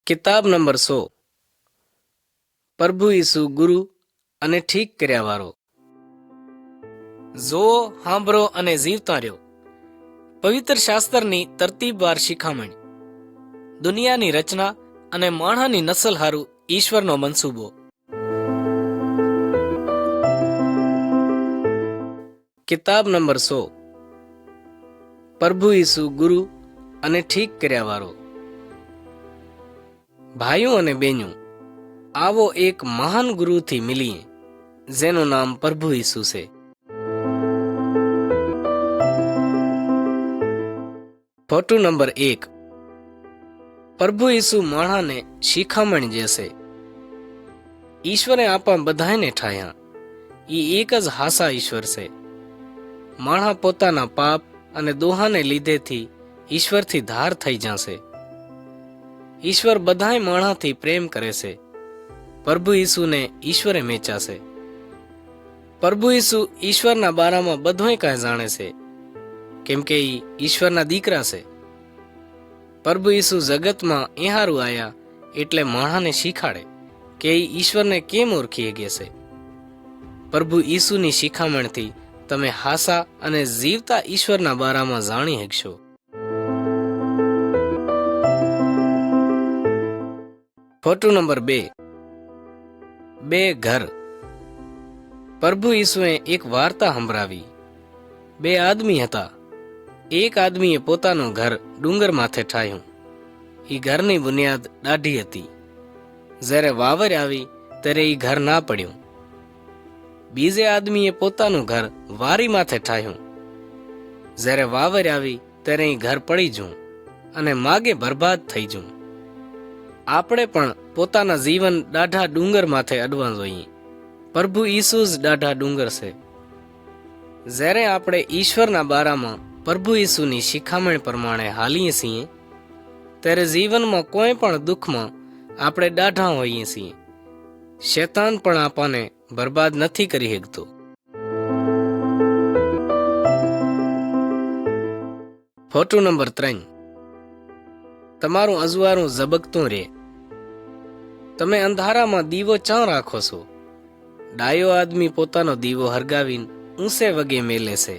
કિતાબ number 100 પ્રભુ ઈસુ ગુરુ અને ઠીક કર્યા વાળો. જોવો, સાંભળો અને જીવતા રહ્યો. પવિત્ર શાસ્ત્રની તરતીબવાર શિખામણ. દુનિયાની રચના અને માણસની નસલ હારું ઈશ્વરનો મનસૂબો. કિતાબ નંબર 100 પ્રભુ ઈસુ ગુરુ અને ઠીક કર્યા વાળો. ભાઈઓ અને બહેનો, આવો એક મહાન ગુરુથી મિલીએ જેનું નામ પ્રભુ ઈસુ છે. Photo number 1. પ્રભુ ઈસુ માણસને શિખામણ જેશે. ઈશ્વરે આપા બધાને ઠાયા. ઈ એક જ હાસા ઈશ્વર છે. માણસ પોતાના પાપ અને દોહાને લીધેથી ઈશ્વરથી ધાર થઈ જશે. ઈશ્વર બધાય માણસથી પ્રેમ કરે છે. પ્રભુ ઈસુને ઈશ્વરે મેચાશે. પ્રભુ ઈસુ ઈશ્વરના બારામાં બધુંય કાંઈ જાણે છે, કેમ કે ઈ ઈશ્વરના દીકરા છે. પ્રભુ ઈસુ જગતમાં એહારું આયા એટલે માણસને શીખાડે કે ઈ ઈશ્વરને કેમ ઓળખી શકે છે. પ્રભુ ઈસુની શિખામણથી તમે હાસા અને જીવતા ઈશ્વરના બારામાં જાણી શકશો. Photo number 2. બે ઘર. પ્રભુ ઈસુએ એક વાર્તા સંભળાવી. બે આદમી હતા. એક આદમીએ પોતાનું ઘર ડુંગર માથે ઠાયું. ઈ ઘરની બુનિયાદ દાઢી હતી. જ્યારે વાવર આવી ત્યારે ઈ ઘર ના પડ્યું. બીજે આદમીએ પોતાનું ઘર વારી માથે ઠાયું. જ્યારે વાવર આવી ત્યારે ઈ ઘર પડી જવું અને માગે બરબાદ થઈ જવું. આપણે પણ પોતાના જીવન દાઢા ડુંગર માથે અડવા જોઈએ. પ્રભુ ઈસુ જ દાઢા ડુંગર છે. જ્યારે આપણે ઈશ્વરના બારામાં પ્રભુ ઈસુની શિખામણ પ્રમાણે હાલીએ છીએ ત્યારે જીવનમાં કોઈ પણ દુઃખમાં આપણે દાઢા હોઈએ છીએ. શેતાન પણ આપણને બરબાદ નથી કરી શકતો. Photo number 3. તમારું અજવાળું ઝબકતું રહે. તમે અંધારામાં દીવો ચાં રાખો છો? ડાયો આદમી પોતાનો દીવો હરગાવીને ઊંચે વગે મેલે છે,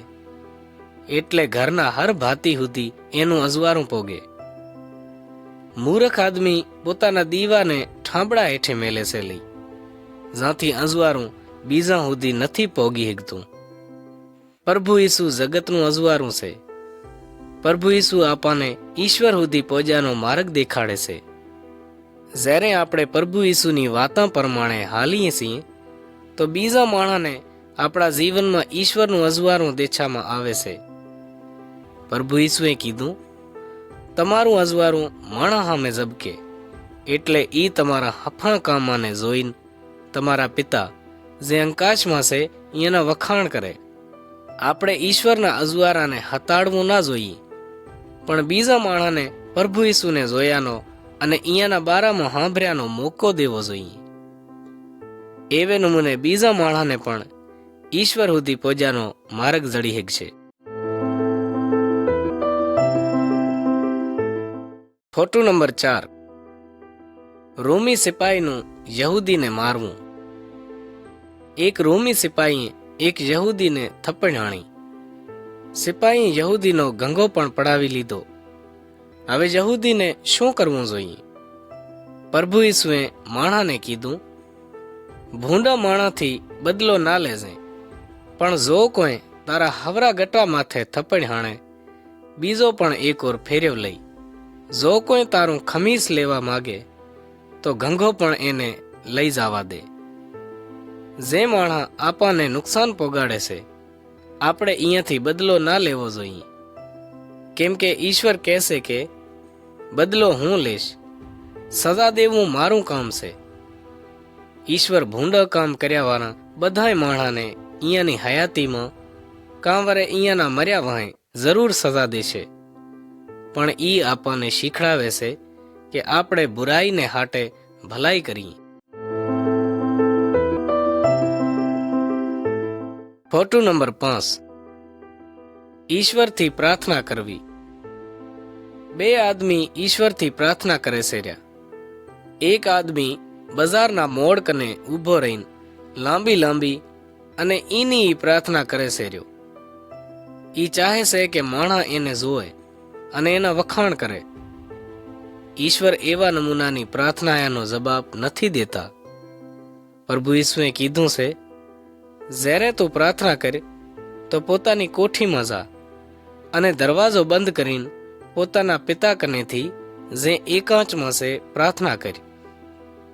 એટલે ઘરના હર ભાતી સુધી એનું અજવાળું પોગે. મૂર્ખ આદમી પોતાના દીવાને ઠાંબડા હેઠે મેલે છે લઈ, જ્યાંથી અજવાળું બીજા સુધી નથી પોગી શકતું. પ્રભુ ઈસુ જગતનું અજવાળું છે. પ્રભુ ઈસુ આપણને ઈશ્વર સુધી પહોંચવાનો માર્ગ દેખાડે છે. જ્યારે આપણે પ્રભુ ઈસુની વાતા પ્રમાણે હાલીએ છીએ તો બીજા માણસને આપણા જીવનમાં ઈશ્વરનું અજવાળું દેખાવામાં આવે છે. પ્રભુ ઈસુએ કીધું, તમારું અજવાળું માણસ સામે ઝબકે એટલે ઈ તમારા હફા કામને જોઈને તમારા પિતા જે આકાશમાં છે એના વખાણ કરે. આપણે ઈશ્વરના અજવાળાને હતાડવું ના જોઈએ, પણ બીજા માણસને પ્રભુ ઈસુને જોયાનો અને અહીંયાના બારામાં સાંભળ્યાનો મોકો દેવો જોઈએ. એવે નમૂને બીજા માણસને પણ ઈશ્વર સુધી પહોંચવાનો માર્ગ જડી શકશે. Photo number 4. રોમી સિપાહીનું યહૂદીને મારવું. એક રોમી સિપાહીએ એક યહૂદીને થપ્પડ હાણી. સિપાહીએ યહૂદીનો ગંગો પણ પડાવી લીધો. હવે યહૂદીને શું કરવું જોઈએ? પ્રભુ ઈસુએ માણસને કીધું, ભૂંડા માણસથી બદલો ના લેજે, પણ જો કોઈ તારા હવરા ગટા માથે થપ્પડ હાણે, બીજો પણ એક ઓર ફેરવ લઈ. જો કોઈ તારું ખમીસ લેવા માગે તો ગંગો પણ એને લઈ જવા દે. જે માણસ આપણને નુકસાન પહોંચાડે છે આપણે અહીંયાથી બદલો ના લેવો જોઈએ, કેમ કે ઈશ્વર કહેશે કે બદલો હું લઈશ, સજા દેવું મારું કામ છે. ઈશ્વર ભૂંડા કામ કર્યા વાળા બધાય માણસને અહીંયાની હયાતીમાં કાંવરે અહીંયાના મર્યા વાંહે જરૂર સજા દેશે, પણ ઈ આપણને શીખડાવે છે કે આપણે બુરાઈને હાટે ભલાઈ કરીએ. Photo number 5. ઈશ્વરથી પ્રાર્થના કરવી. બે આદમી ઈશ્વરથી પ્રાર્થના કરે છે રહ્યા. એક આદમી બજારના મોડ કને ઊભો રહીને લાંબી લાંબી અને ઈની પ્રાર્થના કરે છે રહ્યો. ઈ ચાહે છે કે માણસ એને જોવે અને એના વખાણ કરે. ઈશ્વર એવા નમૂનાની પ્રાર્થનાનો જવાબ નથી દેતા. પ્રભુ ઈસુએ કીધું છે, જ્યારે તું પ્રાર્થના કર તો પોતાની કોઠીમાં જા અને દરવાજો બંધ કરીને પોતાના પિતા કનેથી જે એકાંચમાં છે પ્રાર્થના કર.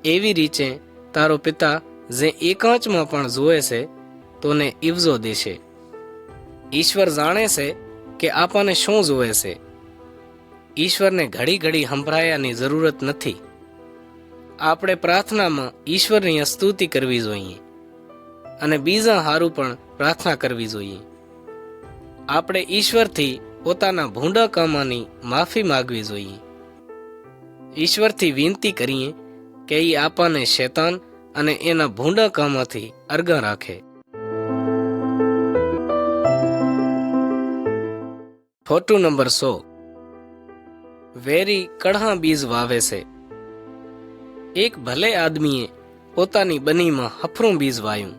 એવી રીતે તારો પિતા જે એકાંચમાં પણ જોવે છે તોને ઇવજો દેશે. ઈશ્વર જાણે છે કે આપણને શું જોવે છે. ઈશ્વરને ઘડી ઘડી સંભળાયાની જરૂરત નથી. આપણે પ્રાર્થનામાં ઈશ્વરની સ્તુતિ કરવી જોઈએ અને બીજા હારું પણ પ્રાર્થના કરવી જોઈએ. આપણે ઈશ્વરથી પોતાના ભૂંડા કામોની માફી માંગવી જોઈએ. ઈશ્વરથી વિનંતી કરીએ કે એ આપણને શૈતાન અને એના ભૂંડા કામોથી અરગા રાખે. Photo number 100. વેરી કડહા બીજ વાવે છે. એક ભલે આદમીએ પોતાની બનીમાં હફરું બીજ વાયું.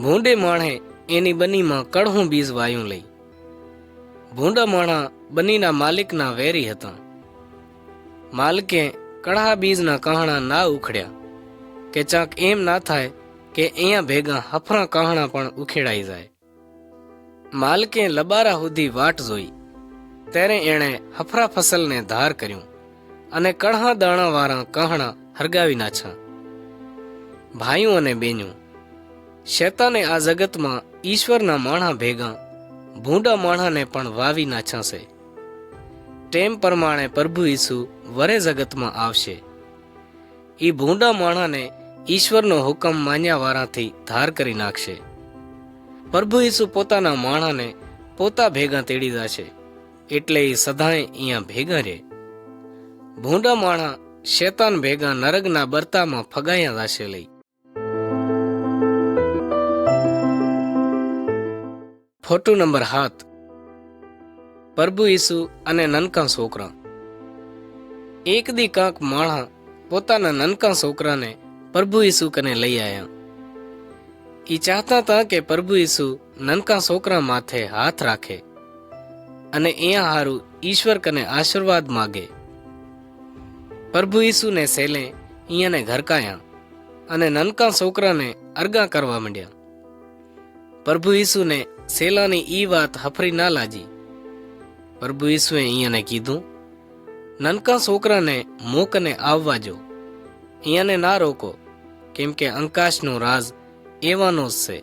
ભૂંડે માણસે એની બનીમાં કડહું બીજ વાયું લઈ. ભૂંડા માણા બનીના માલિકના વેરી હતા. માલિકે કડહા બીજના કહાણા ના ઉખડ્યા કે ચાક એમ ના થાય કે અહીંયા ભેગા હફરા કહાણા પણ ઉખેડાઈ જાય. માલિકે લબારા સુધી વાટ જોઈ ત્યારે એણે હફરા ફસલને ધાર કર્યું અને કડહા દાણાવાળા કહાણા હરગાવી નાખ્યા. ભાઈઓ અને બેન્યો, શેતાને આ જગતમાં ઈશ્વરના માણા ભેગા ભૂંડા માણાને પણ વાવી નાખ્યા છે. તેમ પ્રમાણે પ્રભુ ઈસુ વરે જગતમાં આવશે. એ ભૂંડા માણાને ઈશ્વરનો હુકમ માન્યા વાળાથી ધાર કરી નાખશે. પ્રભુ ઈસુ પોતાના માણાને પોતા ભેગા તેડી જશે, એટલે એ સદાય અહીંયા ભેગા રહે. ભૂંડા માણા શેતાન ભેગા નરકના બરતામાં ફગાયા જશે લઈ. Photo number 7. પ્રભુ ઈસુ અને નનકા છોકરા. એક દી કાંક માણા પોતાના નનકા છોકરાને પ્રભુ ઈસુ કને લઈ આવ્યા. ઈ ચાહતા હતા કે પ્રભુ ઈસુ નનકા છોકરા માથે હાથ રાખે અને અહીંયા હારું ઈશ્વર કને આશીર્વાદ માગે. પ્રભુ ઈસુને સેલે અહીંયાને ઘરકાયા અને નનકા છોકરાને અરગા કરવા માંડ્યા. પ્રભુ ઈસુને સેલાની ઈ વાત હફરી ના લાજી. પ્રભુ ઈસુએ અહીંયાને કીધું, નનકા છોકરાને મોકને આવવા જો, અહીંયાને ના રોકો, કેમ કે અંકાશનું રાજ એવાનો જ છે.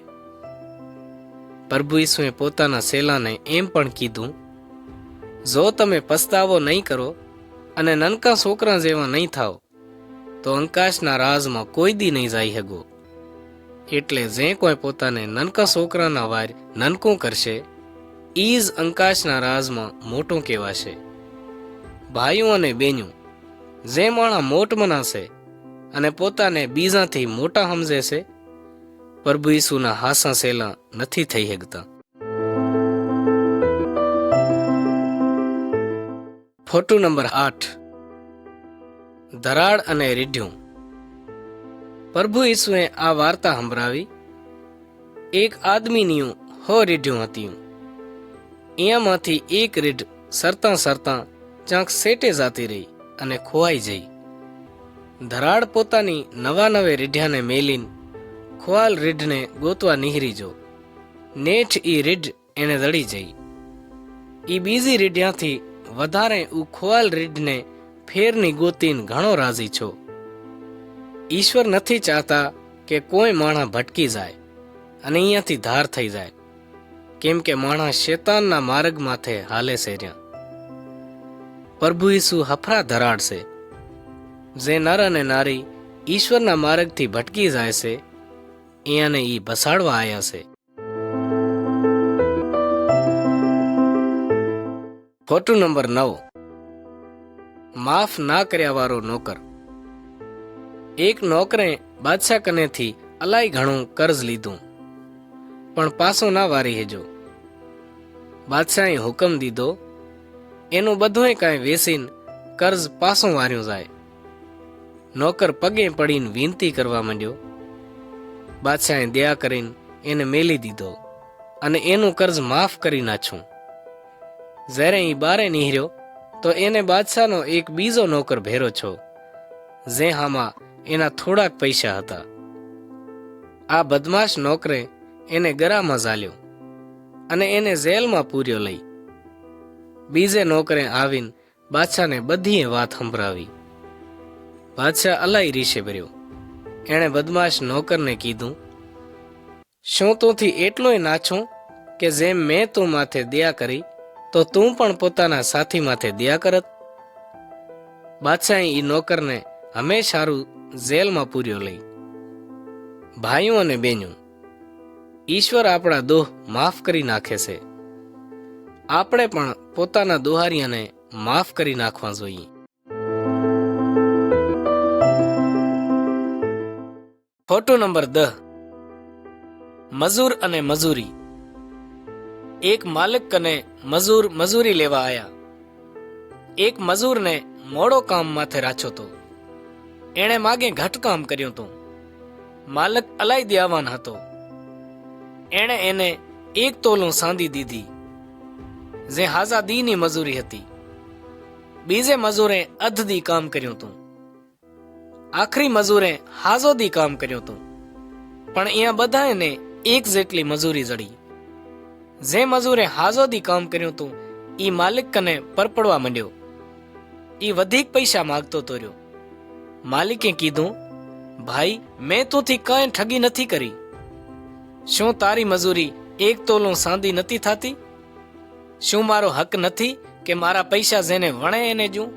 પ્રભુ ઈસુએ પોતાના સેલાને એમ પણ કીધું, જો તમે પસ્તાવો નહીં કરો અને નનકા છોકરા જેવા નહીં થાવ તો અંકાશના રાજમાં કોઈ દી નહીં જઈ શકો. એટલે જે કોઈ પોતાને નનકા છોકરાના વાર નનકું કરશે ઈ જ અંકાશના રાજમાં મોટું કહેવાશે. ભાઈઓ અને બેન્યો, જે માણા મોટ મનાશે અને પોતાને બીજાથી મોટા સમજે છે, પ્રભુ ઈસુના હાસા સેલા નથી થઈ શકતા. Photo number 8. ધરાડ અને રીઢ્યું. પ્રભુ ઈસુએ આ વાર્તા સંભળાવી. એક આદમીની 100 રીઢ્યું હતી. એમાંથી એક રીઢ સરતા સરતા ચાંક સેટે જાતી રહી અને ખોવાઈ જઈ. ધરાડ પોતાની નવા નવે રીઢ્યાને મેલીને ખોવાલ રીઢને ગોતવા નીહરી જો. નેઠ ઈ રીઢ એને દળી જઈ. ઈ બીજી રીઢ્યાથી વધારે ખોવાલ રીઢને ફેરની ગોતીને ઘણો રાજી છો. ઈશ્વર નથી ચાહતા કે કોઈ માણસ ભટકી જાય અને અહીંયાથી ધાર થઈ જાય, કેમ કે માણસ શેતાનના માર્ગ માથે હાલે છે રહ્યા. પ્રભુ ઈસુ હફરા ધરાડ છે. જે નર અને નારી ઈશ્વરના માર્ગથી ભટકી જાય છે અહીંયાને ઈ બસાડવા આવ્યા છે. Photo number 9. માફ ના કર્યા વાળો નોકર. એક નોકરે બાદશાહ કનેથી અલાઈ ઘણું કર્જ લીધું, પણ પાછો ના વારી હેજો. બાદશાહે હુકમ દીધો, એનું બધુંય કાંઈ વેસીને કર્જ પાછું વાર્યું જાય. નોકર પગે પડીને વિનંતી કરવા માંડ્યો. બાદશાહે દયા કરીને એને મેલી દીધો અને એનું કર્જ માફ કરી નાખ્યું. જ્યારે એ બારે નીહર્યો તો એને બાદશાહનો એક બીજો નોકર ભેરો છો, જે હામાં એના થોડાક પૈસા હતા. આ બદમાશ નોકરે એને ગરામાં ઝાલ્યો અને એને જેલમાં પૂર્યો લઈ. બીજે નોકરે આવીને બાદશાહને બધી વાત સંભળાવી. બાદશાહ અલાઈ રીશે ભર્યો. એણે બદમાશ નોકરને કીધું, શું તુંથી એટલોય નાછું કે જેમ મેં તું માથે દયા કરી તો તું પણ પોતાના સાથી માથે દયા કરત? બાદશાહે એ નોકરને હંમેશારું જેલમાં પૂર્યો લઈ. ભાઈઓ અને બહેનો, ઈશ્વર આપણા દોહ માફ કરી નાખે છે. આપણે પણ પોતાના દોહારિયાને માફ કરી નાખવા જોઈએ. Photo number 10. મજૂર અને મજૂરી. એક માલિક કને મજૂર મજૂરી લેવા આયા. એક મજૂરને મોડો કામ માથે રાખ્યો તો. એણે માગે ઘટ કામ કર્યું હતું. માલિક અલાઈ દેવાન હતો. એણે એને 1 તોલું સાંધી દીધી, જે હાજા દીની મજૂરી હતી. બીજે મજૂરે અધદી કામ કર્યું હતું. આખરી મજૂરે હાજો દી કામ કર્યું હતું. પણ અહીંયા બધાને એક જેટલી મજૂરી જડી. જે મજૂરે હાજો દી કામ કર્યું હતું ઈ માલિક કને પરપડવા માંડ્યો. ઈ વધીક પૈસા માગતો તો રહ્યો. માલિકે કીધું, ભાઈ, મેં તોથી કાંઈ ઠગી નથી કરી. શું તારી મજૂરી 1 તોલું સાંધી નથી થતી? શું મારો હક નથી કે મારા પૈસા જેને વણે એને જું?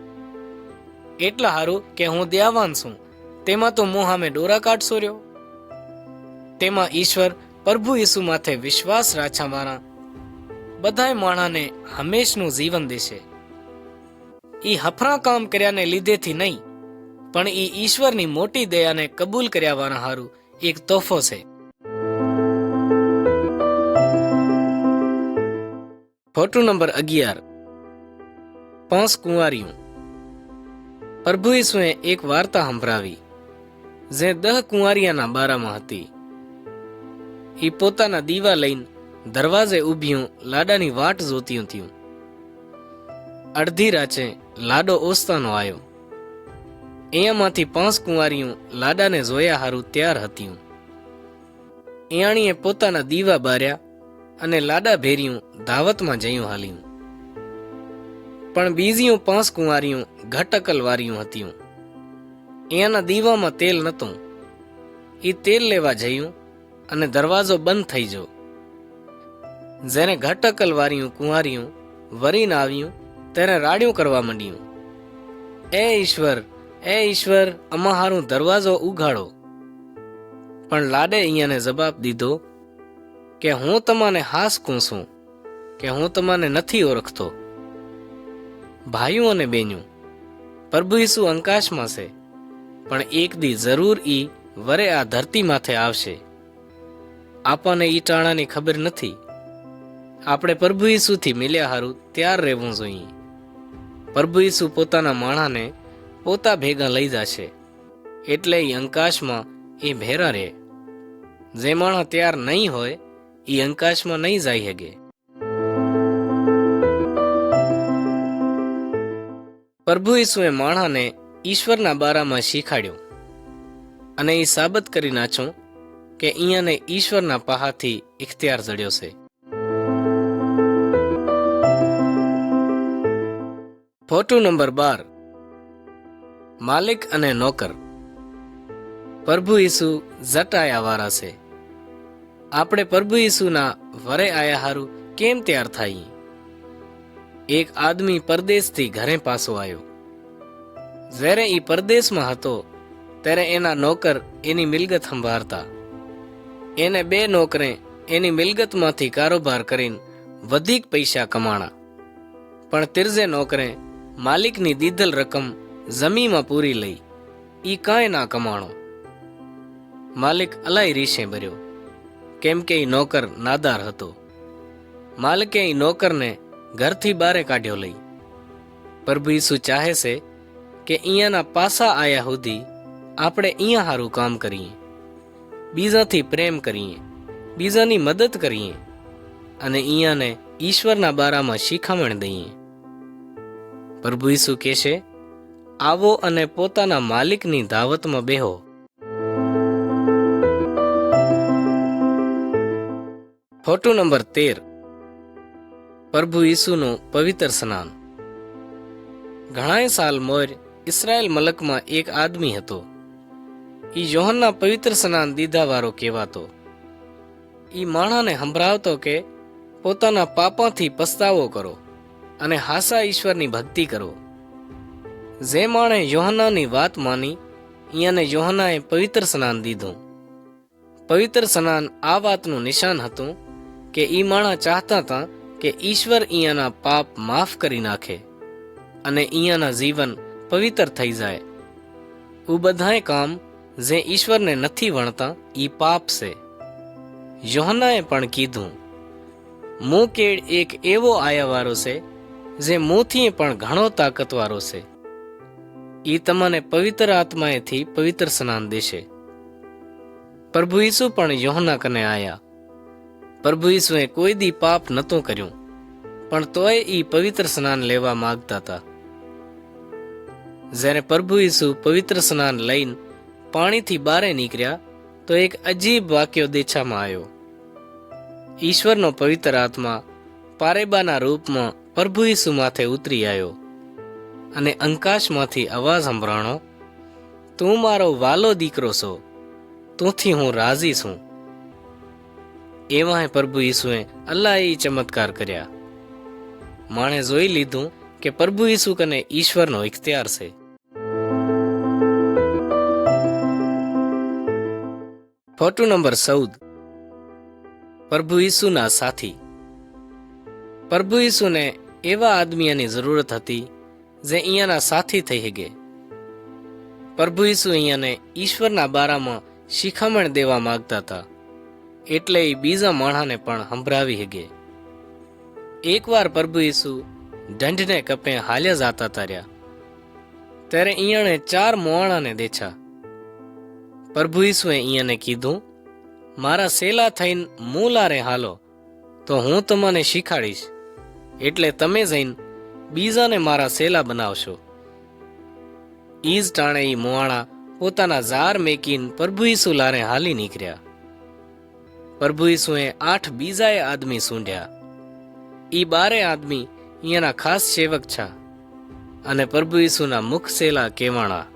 એટલા હારું કે હું દેવાન છું, તેમાં તો મું સામે ડોરા કાઢશો રહ્યો. તેમાં ઈશ્વર પ્રભુ ઈસુ માથે વિશ્વાસ રાખવાના બધાય માણાને હંમેશનું જીવન દેશે. ઈ હફરા કામ કર્યાને લીધેથી નહીં, પણ ઈ ઈશ્વરની મોટી દયાને કબૂલ કર્યાવાના હારું એક તોહફો છે. Photo number 11. 5 કુંવારીઓ. પ્રભુ ઈસુએ એક વાર્તા સંભળાવી જે 10 કુંવારિયાના બારામાં હતી. ઈ પોતાના દીવા લઈને દરવાજે ઊભ્યું લાડાની વાટ જોતી હતી. અડધી રાચે લાડો ઓસ્તાનો આવ્યો. અહીંયામાંથી 5 કુંવારીઓ લાડાને જોયા હારું તૈયાર હતી. એયાણીએ પોતાના દીવા બાર્યા અને લાડા ભેર્યું દાવતમાં જયું હાલ્યું. પણ બીજીઓ 5 કુંવારીઓ ઘટકલ વાર્યું હતી. એના દીવામાં તેલ નહોતું. એ તેલ લેવા જયું અને દરવાજો બંધ થઈ ગયો. જેને ઘટકલ વાર્યું કુંવારીયું વરીને આવ્યું તેને રાડ્યું કરવા માંડ્યું, એ ઈશ્વર, અમા હારું દરવાજો ઉઘાડો. પણ લાડે અહીંયાને જવાબ દીધો કે હું તમને હાસકું છું કે હું તમને નથી ઓળખતો. ભાઈઓ અને બહેનો, પ્રભુ ઈસુ અંકાશમાં છે, પણ એક દી જરૂર ઈ વરે આ ધરતી માથે આવશે. આપણને ઈ ટાણાની ખબર નથી. આપણે પ્રભુ ઈસુથી મિલ્યા હારું ત્યાર રહેવું જોઈએ. પ્રભુ ઈસુ પોતાના માણાને પોતા ભેગા લઈ જશે, એટલે ઈ અંકાશમાં એ ભેરા રહે. જે માણસ ત્યાર નહીં હોય ઈ અંકાશમાં નહીં જઈ શકે. પ્રભુ ઈસુએ માણાને ઈશ્વરના બારામાં શીખાડ્યો અને એ સાબત કરી નાખ્યું કે અહીંયાને ઈશ્વરના પહાથી ઇખ્તિયાર જડ્યો છે. Photo number 12. માલિક અને નોકર. પ્રભુ ઈસુ જટ આયા વાળા છે. આપણે પ્રભુ ઈસુના વરે આયા હારું કેમ તૈયાર થાય? એક આદમી પરદેશથી ઘરે પાછો આવ્યો. જ્યારે એ પરદેશમાં હતો ત્યારે એના નોકર એની મિલગત સંભાળતા. એને 2 નોકરે એની મિલગતમાંથી કારોબાર કરીને વધીક પૈસા કમાણા. પણ ત્રીજે નોકરે માલિકની દીધેલ રકમ જમીનમાં પૂરી લઈ. ઈ કાંઈ ના કમાણો. માલિક અલાઈ રીશે ભર્યો, કેમ કે એ નોકર નાદાર હતો. માલિકે એ નોકરને ઘરથી બારે કાઢ્યો લઈ. પ્રભુ ઈસુ ચાહે છે કે અહીંયાના પાસા આયા સુધી આપણે અહીંયા સારું કામ કરીએ, બીજાથી પ્રેમ કરીએ, બીજાની મદદ કરીએ અને અહીંયાને ઈશ્વરના બારામાં શિખામણ દઈએ. પ્રભુ ઈસુ કહેશે, આવો અને પોતાના માલિકની દાવતમાં બેહો. Photo number 13. પ્રભુ ઈસુનું પવિત્ર સ્નાન. ઘણાય સાલ મોર ઇસરાયેલ મલકમાં એક આદમી હતો. ઈ યોહનના પવિત્ર સ્નાન દીધા વાળો કહેવાતો. ઈ માણાને સંભળાવતો કે પોતાના પાપાથી પસ્તાવો કરો અને હાસા ઈશ્વરની ભક્તિ કરો. જે માણે યોહનાની વાત માની અહીંયાને યોહનાએ પવિત્ર સ્નાન દીધું. પવિત્ર સ્નાન આ વાતનું નિશાન હતું કે ઈ માણા ચાહતા હતા કે ઈશ્વર અહીંયાના પાપ માફ કરી નાખે અને અહીંયાના જીવન પવિત્ર થઈ જાય. ઉ બધાય કામ જે ઈશ્વરને નથી વણતા ઈ પાપ છે. યોહનાએ પણ કીધું, મું કેળ એક એવો આયાવાળો છે જે મુંથી પણ ઘણો તાકતવાળો છે. ઈ તમને પવિત્ર આત્માએથી પવિત્ર સ્નાન દેશે. પ્રભુ ઈસુ પણ યોહના કને આયા. પ્રભુ ઈસુએ કોઈ દી પાપ નહોતું કર્યું, પણ તોય ઈ પવિત્ર સ્નાન લેવા માંગતા હતા. જ્યારે પ્રભુ ઈસુ પવિત્ર સ્નાન લઈને પાણીથી બારે નીકળ્યા તો એક અજીબ વાક્યો દેખામાં આવ્યો. ઈશ્વરનો પવિત્ર આત્મા પારેબાના રૂપમાં પ્રભુ ઈસુ માથે ઉતરી આવ્યો અને અંકાશમાંથી અવાજ સંભળાણો, તું મારો વાલો દીકરો છો, તુંથી હું રાજી છું. એવાય પ્રભુ ઈસુએ અલ્લાહે ચમત્કાર કર્યા. માણે જોઈ લીધું કે પ્રભુ ઈસુ કને ઈશ્વરનો ઇખ્તિયાર છે. Photo number 14. પ્રભુ ઈસુના સાથી. પ્રભુ ઈસુને એવા આદમીની જરૂરત હતી જે અહીંયાના સાથી થઈ શકે. પ્રભુ ઈસુ અહીંયાને ઈશ્વરના બારામાં શિખામણ દેવા માંગતા હતા, એટલે એ બીજા માણસને પણ સંભળાવી શકે. એકવાર પ્રભુ ઈસુ દંડને કપે હાલ્યા જાતા તાર્યા ત્યારે અહીંયાને 4 મોવાણાને દેખા. પ્રભુ ઈસુએ અહીંયાને કીધું, મારા સેલા થઈને મૂલારે હાલો તો હું તમને શીખાડીશ, એટલે તમે જઈને બીજાને મારા સેલા બનાવશો. ઈ જ ટાણે ઈ મોવાણા પોતાના ઝાર મેકીને પ્રભુ ઈસુ લારે હાલી નીકળ્યા. પ્રભુ ઈસુએ 8 બીજાએ આદમી સૂંઢ્યા. ઈ 12 આદમી અહીંયાના ખાસ સેવક છે અને પ્રભુ ઈસુના મુખ સેલા કેવાણા.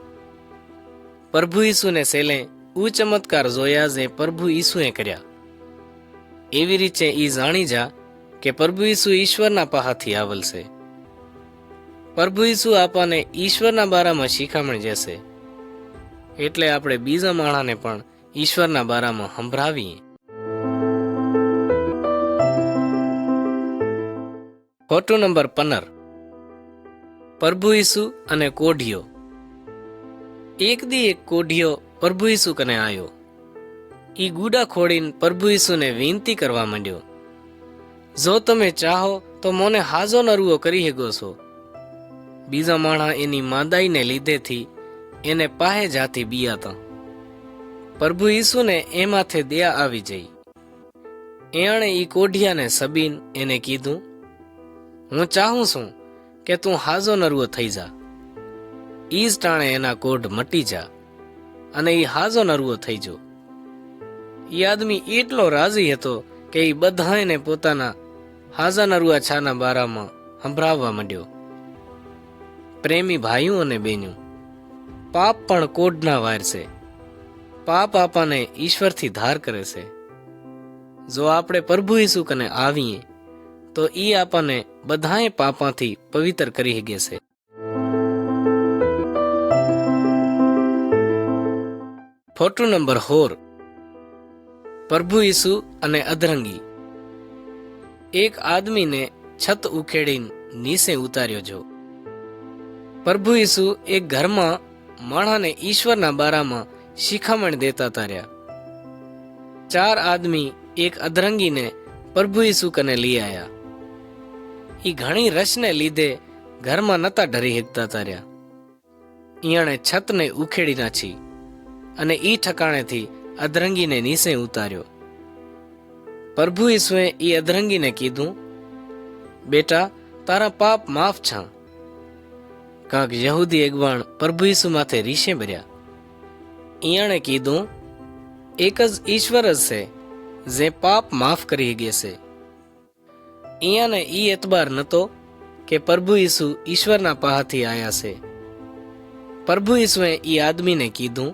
પ્રભુ ઈસુને સેલે ઉ ચમત્કાર જોયા જે પ્રભુ ઈસુએ કર્યા. એવી રીતે ઈ જાણી જા કે પ્રભુ ઈસુ ઈશ્વરના પાસેથી આવેલ છે. પ્રભુ ઈસુ આપણને ઈશ્વરના બારામાં શીખામણ જશે, એટલે આપણે બીજા માણસને પણ ઈશ્વરના બારામાં સંભળાવીએ. Photo number 15. પ્રભુ ઈસુ અને કોઢિયો. એક દી એક કોઢિયો પ્રભુ ઈસુ કને આવ્યો. ઈ ગુડા ખોડીને પ્રભુ ઈસુને વિનંતી કરવા માંડ્યો, જો તમે ચાહો તો મને હાજો નરવો કરી શકો છો. બીજા માણસ એની માંદાઈને લીધેથી એને પાહે જાતી બીયાતા. પ્રભુ ઈસુને એમાંથી દયા આવી જઈ. એણે ઈ કોઢિયાને સબીન એને કીધું, હું ચાહું છું કે તું હાજો નરવો થઈ જા. ઈ જ ટાણે એના કોઢ મટી જા અને ઈ હાજો નરવો થઈ જો. ઈ આદમી એટલો રાજી હતો કે ઈ બધાને પોતાના હાજા નરવા છાના બારામાં સંભળાવવા માંડ્યો. પ્રેમી ભાઈઓ અને બહેનો, પાપ પણ કોઢના વાર છે. પાપ આપણને ઈશ્વરથી ધાર કરે છે. જો આપણે પ્રભુ ઈસુ કને આવીએ તો ઈ આપણને બધાએ પાપાથી પવિત્ર કરી શકે છે. Photo number 14. પ્રભુ ઈસુ અને અધરંગી. એક આદમીને છત ઉખેડીને નીચે ઉતાર્યો જો. પ્રભુ ઈસુ એક ઘરમાં માણસને ઈશ્વરના બારામાં શિખામણ દેતા તાર્યા. 4 આદમી એક અધરંગીને પ્રભુ ઈસુ કને લઈ આયા. ઈ ઘણી રસને લીધે ઘરમાં નતા ડરી હેકતા તાર્યા. ઈયાણે છતને ઉખેડી નાખી અને ઈ ઠકાણેથી અધરંગીને નીચે ઉતાર્યો. પ્રભુ ઈસુએ ઈ અધરંગીને કીધું, બેટા, તારા પાપ માફ છા. કાંક યહૂદી અગવાણ પ્રભુ ઈસુ માથે રીશે ભર્યા. ઈયાણે કીધું, એક જ ઈશ્વર જ છે જે પાપ માફ કરી શકે છે. ઈયાને ઈ એતબાર નતો કે પ્રભુ ઈસુ ઈશ્વરના પાસેથી આયા છે. પ્રભુ ઈસુએ ઈ આદમીને કીધું,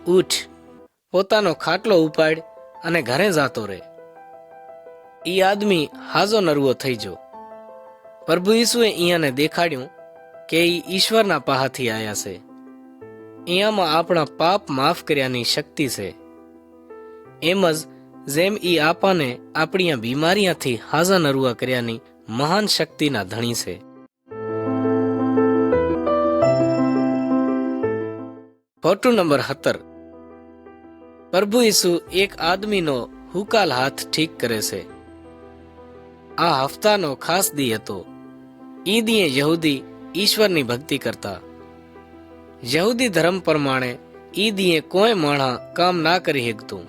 ઉઠ, પોતાનો ખાટલો ઉપાડ અને ઘરે જાતો રહે. ઈ આદમી હાજો નરવો થઈ ગયો. પ્રભુ ઈસુએ ઈયાને દેખાડ્યું કે ઈ ઈશ્વરના પાસેથી આયા છે. ઈયામાં આપણા પાપ માફ કર્યાની શક્તિ છે. એમ જ જેમ ઈ આપાને આપણી બીમારીયાથી હાજા નરવા કર્યાની મહાન શક્તિના ધણી છે. Photo number 17. પ્રભુ ઈસુ એક આદમીનો હુકાલ હાથ ઠીક કરે છે. આ હફતાનો ખાસ દી હતો. ઈ દીએ યહૂદી ઈશ્વરની ભક્તિ કરતા. યહૂદી ધર્મ પ્રમાણે ઈ દીએ કોઈ માણસ કામ ના કરી શકતું.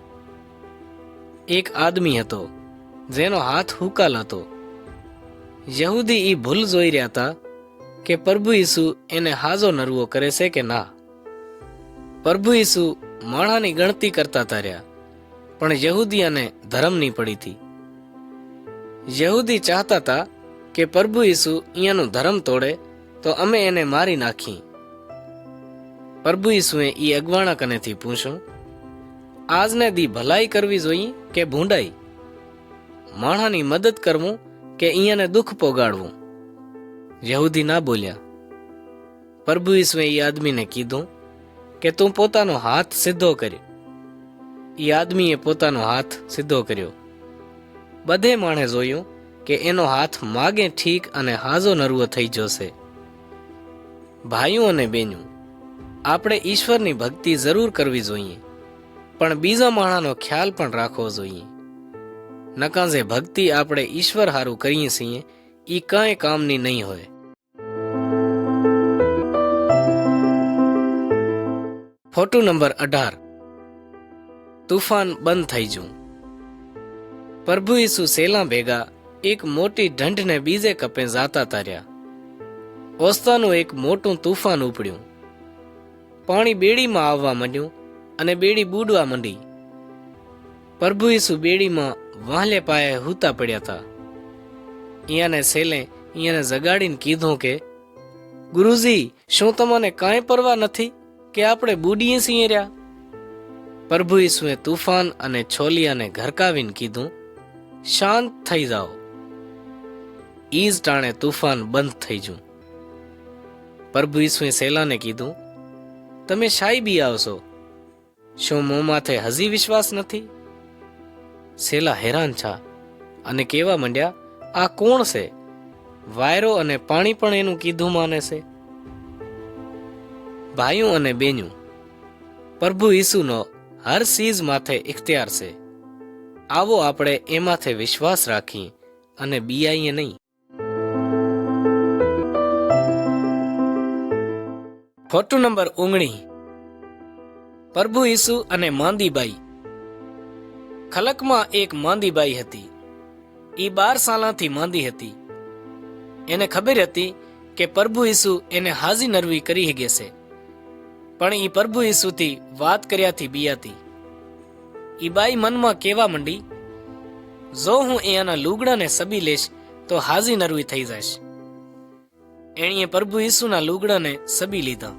એક આદમી હતો જેનો હાથ હુકાલ હતો. યહૂદી ઈ ભૂલ જોઈ રહ્યા હતા કે પ્રભુ ઈસુ એને હાજો નરવો કરે છે કે ના. પ્રભુ ઈસુ માણાની ગણતી કરતા તાર્યા, પણ યહૂદીઓને ધર્મની પડી હતી. યહૂદી ચાહતા હતા કે પ્રભુ ઈસુ અહીંયાનું ધર્મ તોડે તો અમે એને મારી નાખી. પ્રભુ ઈસુએ ઈ અગવાણા કનેથી પૂછ્યું, આજને દી ભલાઈ કરવી જોઈએ કે ભૂંડાઈ? માણાની મદદ કરવું કે અહીંયાને દુઃખ પોગાડવું? યહૂદી ના બોલ્યા. પ્રભુ ઈસુએ ઈ આદમીને કીધું કે તું પોતાનો હાથ સીધો કર. ઈ આદમીએ પોતાનો હાથ સીધો કર્યો. બધે માણે જોયું કે એનો હાથ માગે ઠીક અને હાજો નરવો થઈ જશે. ભાઈઓ અને બહેનો, આપણે ઈશ્વરની ભક્તિ જરૂર કરવી જોઈએ, પણ બીજા માણાનો ખ્યાલ પણ રાખવો જોઈએ. નકા જે ભક્તિ આપણે ઈશ્વર હારું કરીએ છીએ ઈ કાંઈ કામની નહીં હોય. Photo number 18. તુફાન બંધ થઈ ગયું. પ્રભુ ઈસુ સેલા ભેગા એક મોટી ઢંઢને બીજે કપે જાતા તાર્યા. ઓસ્તાનું એક મોટું તુફાન ઉપડ્યું. પાણી બેડીમાં આવવા માંડ્યું અને બેડી બુડવા માંડી. પ્રભુ ઈસુ બેડીમાં વાહલે પાયે હૂતા પડ્યા હતા. અહીંયાને સેલે અહીંયાને જગાડીને કીધું કે, ગુરુજી, શું તમને કાંઈ પરવા નથી કે આપણે બુડીએ છીએ રહ્યા? પ્રભુ ઈસુએ તુફાન અને છોલિયાને ઘરકાવીને કીધું, શાંત થઈ જાઓ. ઈ જ ટાણે તુફાન બંધ થઈ ગયું. પ્રભુ ઈસુએ સેલાને કીધું, તમે શાય બી આવશો? શું મોં માથે હજી વિશ્વાસ નથી? સેલા હેરાન છા અને કહેવા માંડ્યા, આ કોણ છે? વાયરો અને પાણી પણ એનું કીધું માને છે. ભાઈઓ અને બેન્યું, પ્રભુ ઈસુનો હર ચીજ માથે ઇખ્તિયાર છે. આવો આપણે એ માથે વિશ્વાસ રાખી અને બિયાઈએ નહીં. Photo number 19. પ્રભુ ઈસુ અને માંદીબાઈ. ખલકમાં એક માંદીબાઈ હતી. ઈ 12 સાલાથી માંદી હતી. એને ખબર હતી કે પ્રભુ ઈસુ એને હાજી નરવી કરી શકે છે, પણ ઈ પ્રભુ ઈસુથી વાત કર્યાથી બિયાતી. ઈ બાઈ મનમાં કેવા માંડી, જો હું એના લુગડાને સબી લેશ તો હાજી નરવી થઈ જઈશ. એણીએ પ્રભુ ઈસુના લુગડાને સબી લીધા.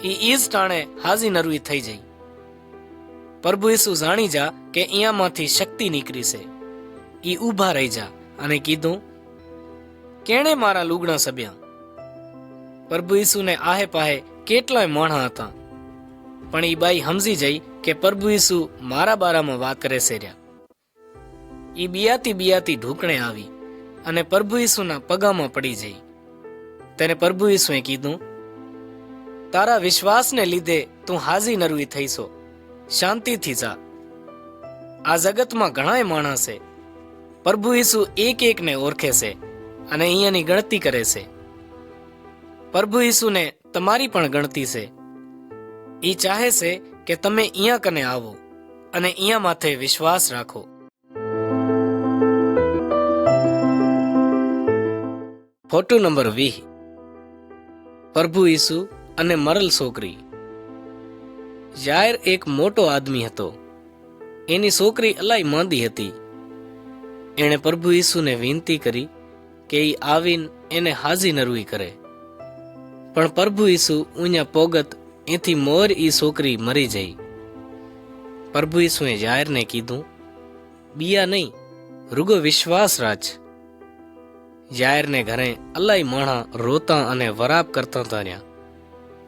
ઈ જ ટાણે હાજી નરવી થઈ જઈ. પ્રભુ ઈસુ જાણી જા કે અહીંયામાંથી શક્તિ નીકળી છે. ઈ ઊભા રહી જા અને કીધું, કેણે મારા લુગડા સબ્યા? પ્રભુ ઈસુને આહે પાહે કેટલાય માણસ હતા, પણ ઈ બાઈ સમજી જઈ કે પ્રભુ ઈસુ મારા બારામાં વાત કરે છે રહ્યા. ઈ બિયાતી બિયાતી ઢૂકણે આવી અને પ્રભુ ઈસુના પગામાં પડી જઈ. તેને પ્રભુ ઈસુએ કીધું, તારા વિશ્વાસને લીધે તું હાજી નરવી થઈશો, શાંતિથી જા. આ જગતમાં ઘણાય માણસ છે. પ્રભુ ઈસુ એક એકને ઓળખે છે અને અહીંયાની ગણતી કરે છે. પ્રભુ ઈસુને તમારી પણ ગણતી છે. ઈ ચાહે છે કે તમે અહીંયા કને આવો અને અહીંયા માથે વિશ્વાસ રાખો. Photo number 20. પ્રભુ ઈસુ અને મરલ છોકરી. યાર એક મોટો આદમી હતો. એની છોકરી અલાઈ માંદી હતી. એણે પ્રભુ ઈસુને વિનંતી કરી કે ઈ આવીને એને હાજી નરવી કરે. પણ પ્રભુ ઈસુ ઉഞ്ഞા પોગત એથી મોર ઈ છોકરી મરી જઈ. પ્રભુ ઈસુએ યારને કીધું, બિયા નહીં, રૂગો વિશ્વાસ રાખ. યારને ઘરે અલાઈ માણા રોતા અને વરાપ કરતા હતા રહ્યા.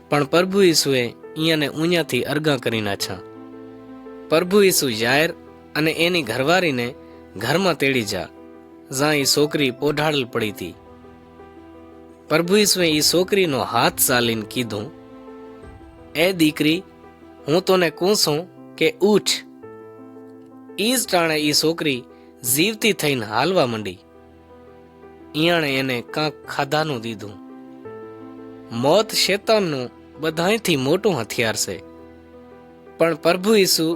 પણ પ્રભુ ઈસુએ અહીંયાને ઉኛથી અરગા કરી નાખ્યા. પ્રભુ ઈસુ યાર અને એની ઘરવાળીને ઘરમાં તેડી જા, જ્યાં ઈ છોકરી પોઢાડલ પડી હતી. પ્રભુ ઈસુએ ઈ છોકરીનો હાથ ચાલીને કીધું, એ દીકરી, હું તને કહું છું કે ઉઠ. ઈ જ ટાણે ઈ છોકરી જીવતી થઈને હાલવા માંડી. ઈયાણે એને કાંક ખાધાનું દીધું. મોત શેતાનનું બધાયથી મોટું હથિયાર છે, પણ પ્રભુ ઈસુ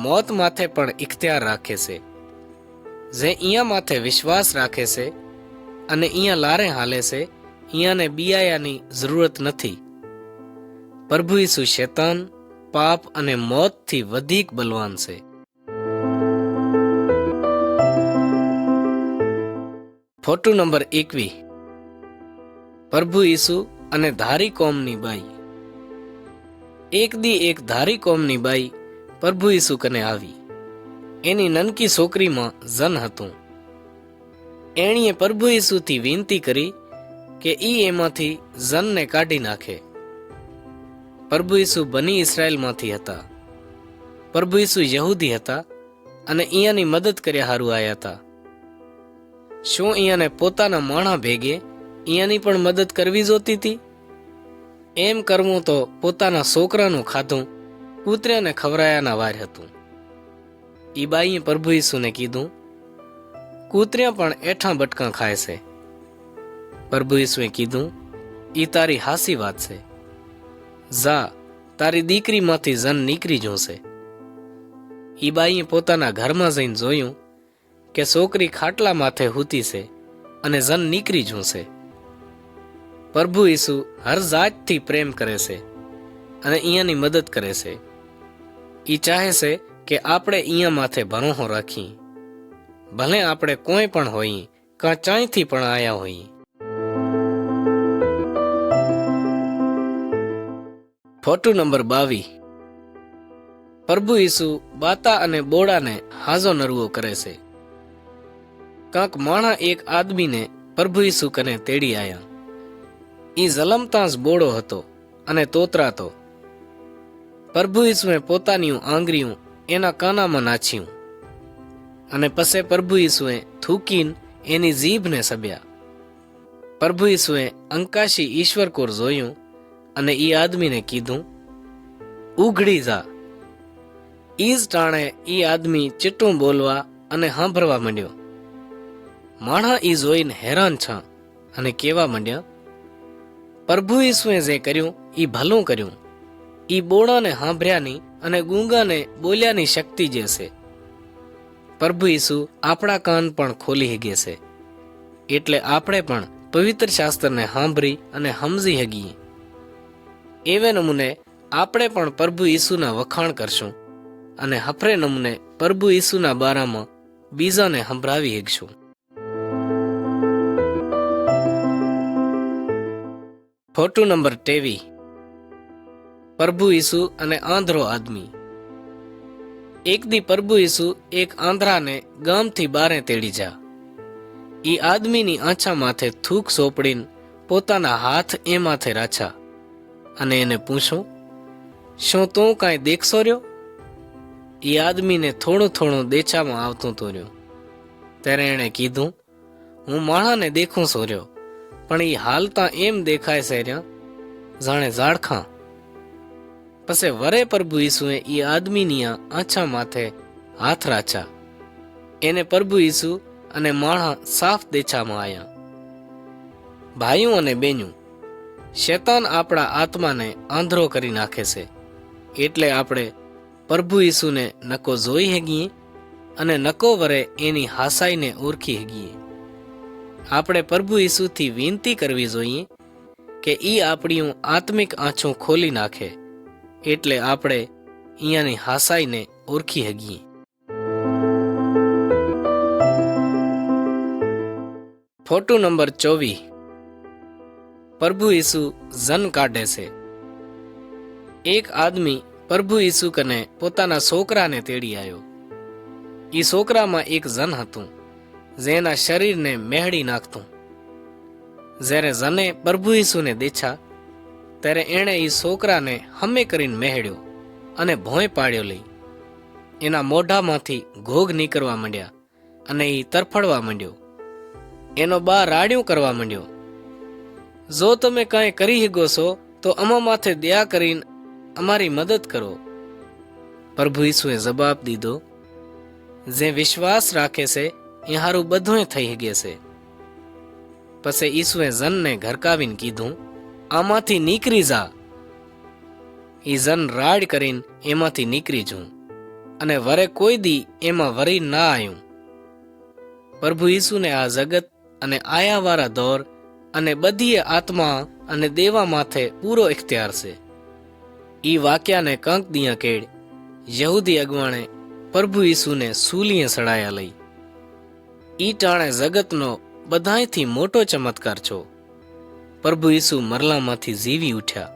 મોત માથે પણ ઇખ્તિયાર રાખે છે. જે અહીંયા માથે વિશ્વાસ રાખે છે અને અહીંયા લારે હાલે છે, અહીંયાને બિયાયાની જરૂરત નથી. પ્રભુ ઈસુ શેતાન, પાપ અને મોતથી વધીક બલવાન છે. Photo number 21. પ્રભુ ઈસુ અને ધારી કોમની બાઈ. એક દી એક ધારી કોમની બાઈ પ્રભુ ઈસુ કને આવી. એની નનકી છોકરીમાં જન હતું. એણીએ પ્રભુ ઈસુથી વિનંતી કરી કે ઈ એમાંથી જનને કાઢી નાખે. પ્રભુ ઈસુ બની ઇસરાયેલમાંથી હતા. પ્રભુ ઈસુ યહૂદી હતા અને અહીંયાની મદદ કર્યા હારું આવ્યા હતા. શું અહીંયાને પોતાના માણા ભેગે અહીંયાની પણ મદદ કરવી જોતી હતી? એમ કરવું તો પોતાના છોકરાનું ખાધું કૂતરાને ખવરાયાના વાર હતું. ઈ બાઈએ પ્રભુ ઈસુને કીધું, કૂતર્યા પણ એઠા બટકા ખાય છે. પ્રભુ ઈસુએ કીધું, ઈ તારી હાસી વાત છે. જા, તારી દીકરીમાંથી જન નીકળી જશે. ઈ બાઈએ પોતાના ઘરમાં જઈને જોયું કે છોકરી ખાટલા માથે હૂતી છે અને જન નીકળી જશે. પ્રભુ ઈસુ હર જાતથી પ્રેમ કરે છે અને અહીંયાની મદદ કરે છે. ઈ ચાહે છે કે આપણે અહીંયા માથે ભરોસો રાખી, ભલે આપણે કોઈ પણ હોઈએ, કાં ચાંયથી પણ આયા હોઈએ. Photo number 22. પ્રભુ ઈસુ બાતા અને બોડાને હાજો નરવો કરે છે. કાંક માણા એક આદમીને પ્રભુ ઈસુ કને તેડી આયા. ઈ જલમતા જ બોડો હતો અને તોતરાતો. પ્રભુ ઈસુએ પોતાની આંગળીઓ એના કાનામાં નાખ્યું અને પછી પ્રભુ ઈસુએ થૂકીને એની જીભને સબ્યા. પ્રભુ ઈસુએ અંકાશી ઈશ્વર કોર જોયું અને ઈ આદમીને કીધું, ઉઘડી જા. ઈ જ ટાણે ઈ આદમી ચીટું બોલવા અને સાંભળવા માંડ્યો. માણા ઈ જોઈને હેરાન છા અને કેવા માંડ્યા, પ્રભુ ઈસુએ જે કર્યું ઈ ભલું કર્યું. ઈ બોડાને સાંભળ્યાની અને ગૂંગાને બોલ્યાની શક્તિ જે છે. પ્રભુ ઈસુ આપણા કાન પણ ખોલી હગે છે, એટલે આપણે પણ પવિત્ર શાસ્ત્રને સાંભળી અને સમજી હગીએ. એવે નમૂને આપણે પણ પ્રભુ ઈસુના વખાણ કરશું અને હફરે નમૂને પ્રભુ ઈસુના બારામાં બીજાને સંભળાવી હગશું. Photo number 23. પ્રભુ ઈસુ અને આંધળો આદમી. એક દી પ્રભુ ઈસુ એક આંધળાને ગામથી બારે તેડી જા. ઈ આદમીની આંછા માથે થૂક સોપડીને પોતાના હાથ એ માથે રાછા અને એને પૂછું, શું તું કાંઈ દેખશો રહ્યો? ઈ આદમીને થોડું થોડું દેચામાં આવતું તો રહ્યો. ત્યારે એણે કીધું, હું માણાને દેખું છો રહ્યો, પણ ઈ હાલતા એમ દેખાય છે રહ્યા જાણે ઝાડખાં. પછી વરે પ્રભુ ઈસુએ ઈ આદમીની આંછા માથે હાથ રાચા. એને પ્રભુ ઈસુ અને માણા સાફ દેખામાં આવ્યા. ભાઈઓ અને બેનું, શેતાન આપણા આત્માને આંધળો કરી નાખે છે એટલે આપણે પ્રભુ ઈસુને નકો જોઈ હેગીએ અને નકો વરે એની હાસાઈને ઓળખી હેગીએ. આપણે પ્રભુ ઈસુથી વિનંતી કરવી જોઈએ કે ઈ આપણી આત્મિક આંખો ખોલી નાખે, એટલે આપણે અહીંયાની હાસાઈને ઓળખી હગીએ. Photo number 24. પ્રભુ ઈસુ જન કાઢે છે. એક આદમી પ્રભુ ઈસુ કને પોતાના છોકરાને તેડી આવ્યો. ઈ છોકરામાં એક જન હતું જેના શરીરને મેહડી નાખતું. જ્યારે જને પ્રભુ ઈસુને દેખ્યા ત્યારે એણે ઈ છોકરાને હમે કરીને મેહડ્યો અને ભોંય પાડ્યો લઈ. એના મોઢામાંથી ઘોઘ નીકળવા માંડ્યા અને ઈ તરફડવા માંડ્યો. એનો બા રાડ્યું કરવા માંડ્યો. જો તમે કાંઈ કરી હિગો છો તો અમા માથે દયા કરીને અમારી મદદ કરો. પ્રભુ ઈસુએ જવાબ દીધો, જે વિશ્વાસ રાખે છે એ હારું બધું થઈ હિગે છે. પછી ઈસુએ જનને ઘરકાવીને કીધું, આમાંથી નીકળી જા. ઈ જન રાડ કરીને એમાંથી નીકળી જઉં અને વરે કોઈ દી એમાં વરી ના આવ્યું. પ્રભુ ઈસુને આ જગત અને આયાવાળા દોર અને બધી આત્મા અને દેવા માથે પૂરો ઇખ્તિયાર છે. ઈ વાક્યાને કંક દિયા કેડ યહૂદી અગવાણે પ્રભુ ઈસુને સૂલીએ સડાયા લઈ. ઈ ટાણે જગતનો બધાયથી મોટો ચમત્કાર છો. પ્રભુ ઈસુ મરલામાંથી જીવી ઉઠ્યા.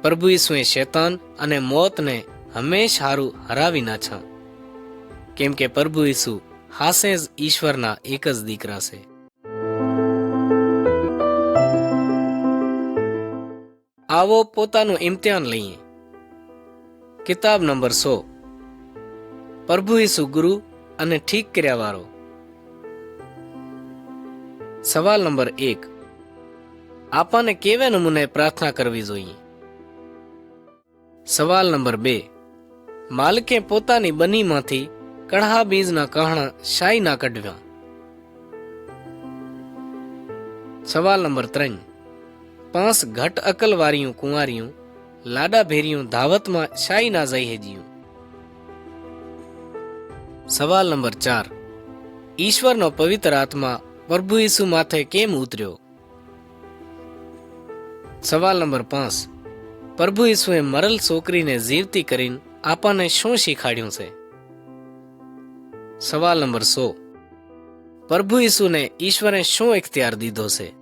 પ્રભુ ઈસુએ શેતાન અને મોતને હંમેશ હારું હરાવી નાખ્યા, કેમ કે પ્રભુ ઈસુ હાસે જ ઈશ્વરના એક જ દીકરા છે. આવો પોતાનું ઇમ્તિહાન લઈએ. કિતાબ નંબર 100. પ્રભુ ઈસુ ગુરુ અને ઠીક કર્યા વાળો. સવાલ નંબર 1. આપણને કેવા નમૂને પ્રાર્થના કરવી જોઈએ? સવાલ નંબર 2. માલિકે પોતાની બનીમાંથી કડહા બીજના કહણા શાઈ ના કઢવ્યા? સવાલ નંબર 3. 5 ઘટ અકલ વાળિયું કુંવારિયું લાડા ભેરિયું ધાવતમાં શાઈ ના જઈ હેજિયું? સવાલ નંબર 4. ઈશ્વરનો પવિત્ર આત્મા પ્રભુ ઈસુ માથે કેમ ઉતર્યો? સવાલ નંબર 5. પ્રભુ ઈસુએ મરલ છોકરીને જીવતી કરીને આપણને શું શીખાડ્યું છે? સવાલ નંબર 100. પ્રભુ ઈસુને ઈશ્વરે શું ઇખ્તિયાર દીધો છે?